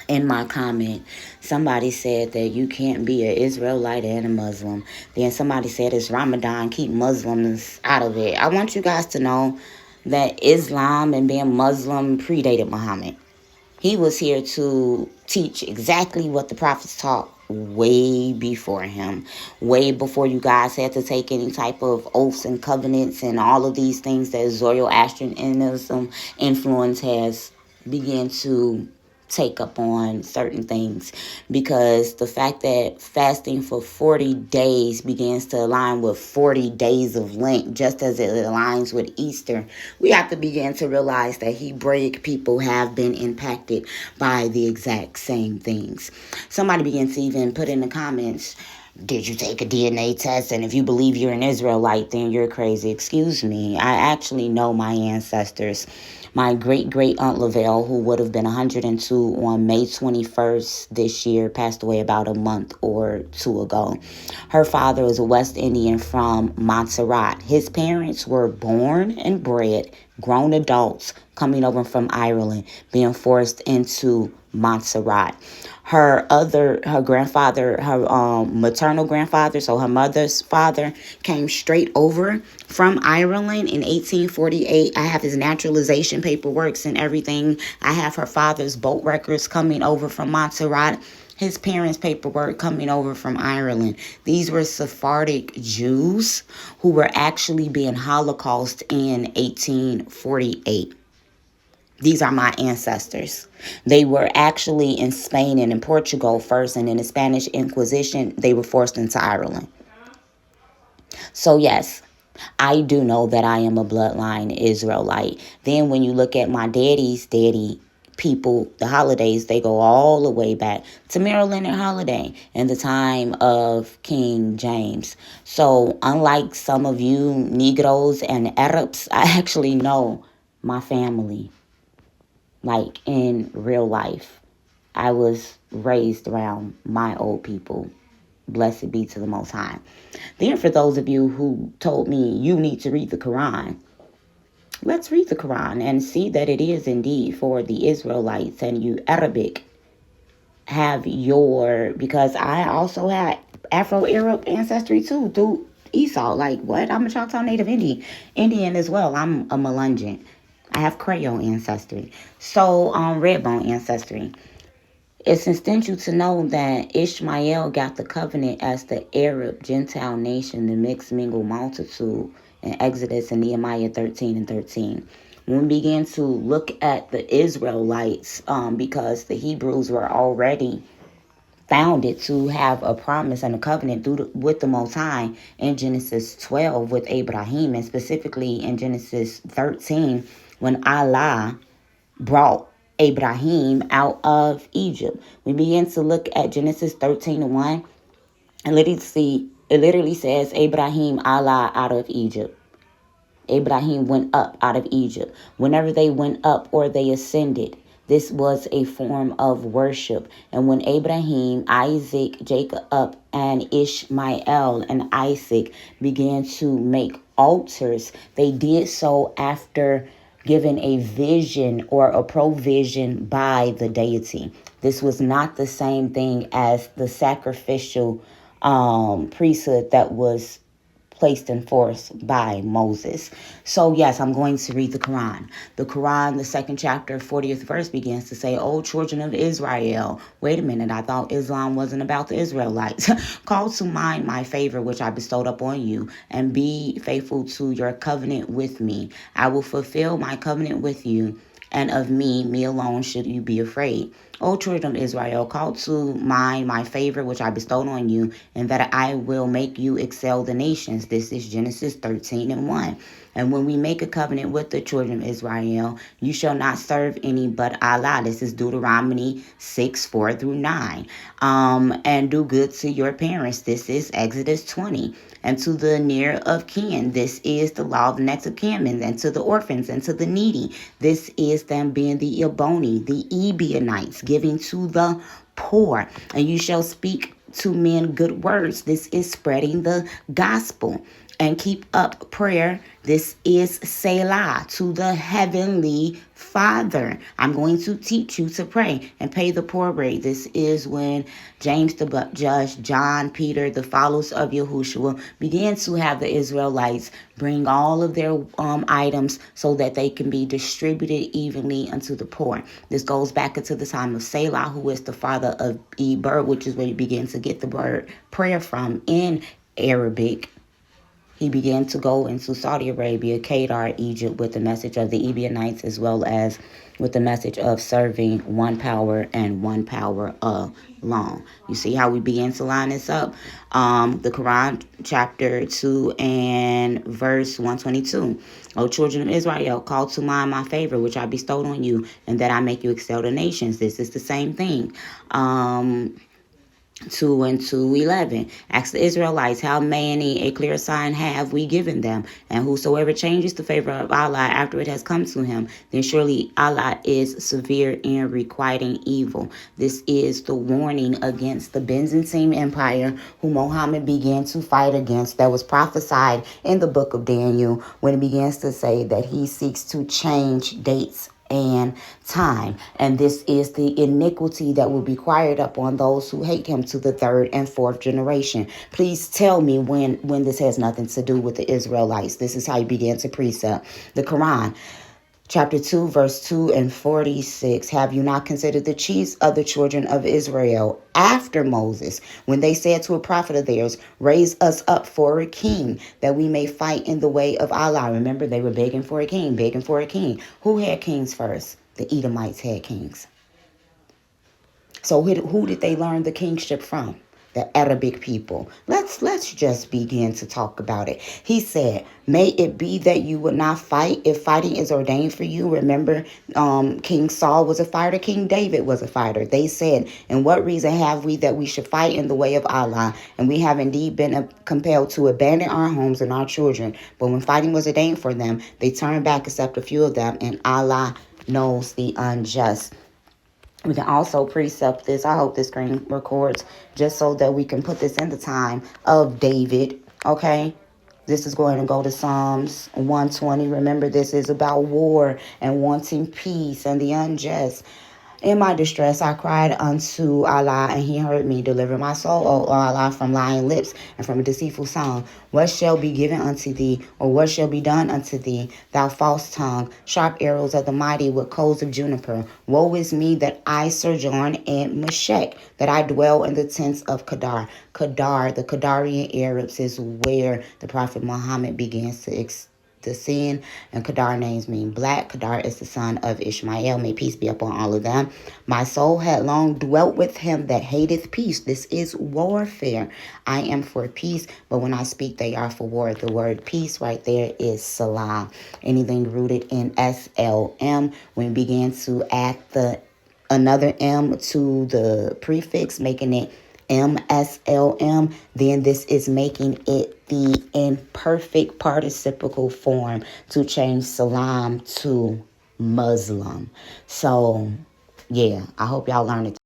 In my comment, somebody said that you can't be an Israelite and a Muslim. Then somebody said it's Ramadan, keep Muslims out of it. I want you guys to know that Islam and being Muslim predated Muhammad. He was here to teach exactly what the prophets taught way before him. Way before you guys had to take any type of oaths and covenants and all of these things that Zoroastrianism influence has began to take up on certain things, because the fact that fasting for 40 days begins to align with 40 days of Lent, just as it aligns with Easter, we have to begin to realize that Hebraic people have been impacted by the exact same things. Somebody began to even put in the comments, did you take a DNA test? And if you believe you're an Israelite, then you're crazy. Excuse me. I actually know my ancestors. My great-great-aunt Lavelle, who would have been 102 on May 21st this year, passed away about a month or two ago. Her father was a West Indian from Montserrat. His parents were born and bred grown adults coming over from Ireland, being forced into Montserrat. Her grandfather, her maternal grandfather, so her mother's father, came straight over from Ireland in 1848. I have his naturalization paperwork and everything. I have her father's boat records coming over from Montserrat. His parents' paperwork coming over from Ireland. These were Sephardic Jews who were actually being Holocaust in 1848. These are my ancestors. They were actually in Spain and in Portugal first, and in the Spanish Inquisition, they were forced into Ireland. So yes, I do know that I am a bloodline Israelite. Then when you look at my daddy's daddy people, the holidays, they go all the way back to Maryland and Holiday in the time of King James. So unlike some of you Negroes and Arabs, I actually know my family. Like in real life, I was raised around my old people. Blessed be to the Most High. Then for those of you who told me you need to read the Quran, let's read the Quran and see that it is indeed for the Israelites, and you Arabic have because I also had Afro-Arab ancestry too through Esau. Like what? I'm a Choctaw Native Indian as well. I'm a Melungeon. I have Creole ancestry. So, Redbone ancestry. It's essential to know that Ishmael got the covenant as the Arab Gentile nation, the mixed mingle multitude in Exodus and Nehemiah 13 and 13. When we began to look at the Israelites, because the Hebrews were already founded to have a promise and a covenant with the Most High in Genesis 12 with Abraham, and specifically in Genesis 13 when Allah brought Abraham out of Egypt. We begin to look at Genesis 13:1, and it literally says Abraham Allah out of Egypt. Abraham went up out of Egypt. Whenever they went up or they ascended, this was a form of worship. And when Abraham, Isaac, Jacob, and Ishmael and Isaac began to make altars, they did so after given a vision or a provision by the deity. This was not the same thing as the sacrificial priesthood that was placed in force by Moses. So yes, I'm going to read the Quran. The Quran, the second chapter, 40th verse begins to say, "O children of Israel." Wait a minute, I thought Islam wasn't about the Israelites. "Call to mind my favor which I bestowed upon you, and be faithful to your covenant with me. I will fulfill my covenant with you, and of me alone should you be afraid. O children of Israel, call to mind my favor which I bestowed on you, and that I will make you excel the nations." This is Genesis 13:1. "And when we make a covenant with the children of Israel, you shall not serve any but Allah." This is Deuteronomy 6:4-9. "And do good to your parents." This is Exodus 20. "And to the near of kin." This is the law of the next of kin. "And to the orphans and to the needy." This is them being the Ebony, the Ebionites, giving to the poor. "And you shall speak to men good words." This is spreading the gospel. and keep up prayer. This is Selah to the Heavenly Father. I'm going to teach you to pray and pay the poor rate. This is when James the judge, John, Peter, the followers of Yahushua began to have the Israelites bring all of their items so that they can be distributed evenly unto the poor. This goes back into the time of Selah, who is the father of Eber, which is where you begin to get the word prayer from in Arabic. He began to go into Saudi Arabia, Kedar, Egypt, with the message of the Ebionites, as well as with the message of serving one power and one power alone. You see how we begin to line this up? The Quran, chapter 2 and verse 122. O children of Israel, call to mind my favor, which I bestowed on you, and that I make you excel the nations. This is the same thing. 2 and 2:11. Ask the Israelites, how many a clear sign have we given them? And whosoever changes the favor of Allah after it has come to him, then surely Allah is severe in requiting evil. This is the warning against the Byzantine Empire, who Muhammad began to fight against, that was prophesied in the book of Daniel, when it begins to say that he seeks to change dates and time. And this is the iniquity that will be quired up on those who hate him to the third and fourth generation. Please tell me when this has nothing to do with the Israelites. This is how you begin to precept. The Quran, chapter 2, verse 2 and 46. Have you not considered the chiefs of the children of Israel after Moses, when they said to a prophet of theirs, raise us up for a king, that we may fight in the way of Allah? Remember, they were begging for a king, begging for a king. Who had kings first? The Edomites had kings. So who did they learn the kingship from? The Arabic people. Let's just begin to talk about it. He said, may it be that you would not fight if fighting is ordained for you. Remember, King Saul was a fighter. King David was a fighter. They said, and what reason have we that we should fight in the way of Allah? And we have indeed been compelled to abandon our homes and our children. But when fighting was ordained for them, they turned back except a few of them, and Allah knows the unjust. We can also precept this. I hope this screen records, just so that we can put this in the time of David. Okay. This is going to go to Psalms 120. Remember, this is about war and wanting peace and the unjust. In my distress, I cried unto Allah, and he heard me. Deliver my soul, O Allah, from lying lips and from a deceitful tongue. What shall be given unto thee, or what shall be done unto thee, thou false tongue? Sharp arrows of the mighty with coals of juniper. Woe is me that I sojourn in Meshech, that I dwell in the tents of Kedar. Kedar, the Kedarian Arabs, is where the Prophet Muhammad begins to sin, and Kedar names mean black. Kedar is the son of Ishmael. May peace be upon all of them. My soul had long dwelt with him that hateth peace. This is warfare. I am for peace, but when I speak, they are for war. The word peace right there is salam. Anything rooted in SLM, when we begin to add another M to the prefix, making it MSLM, then this is making it the imperfect participial form to change salam to Muslim. So, yeah, I hope y'all learned it.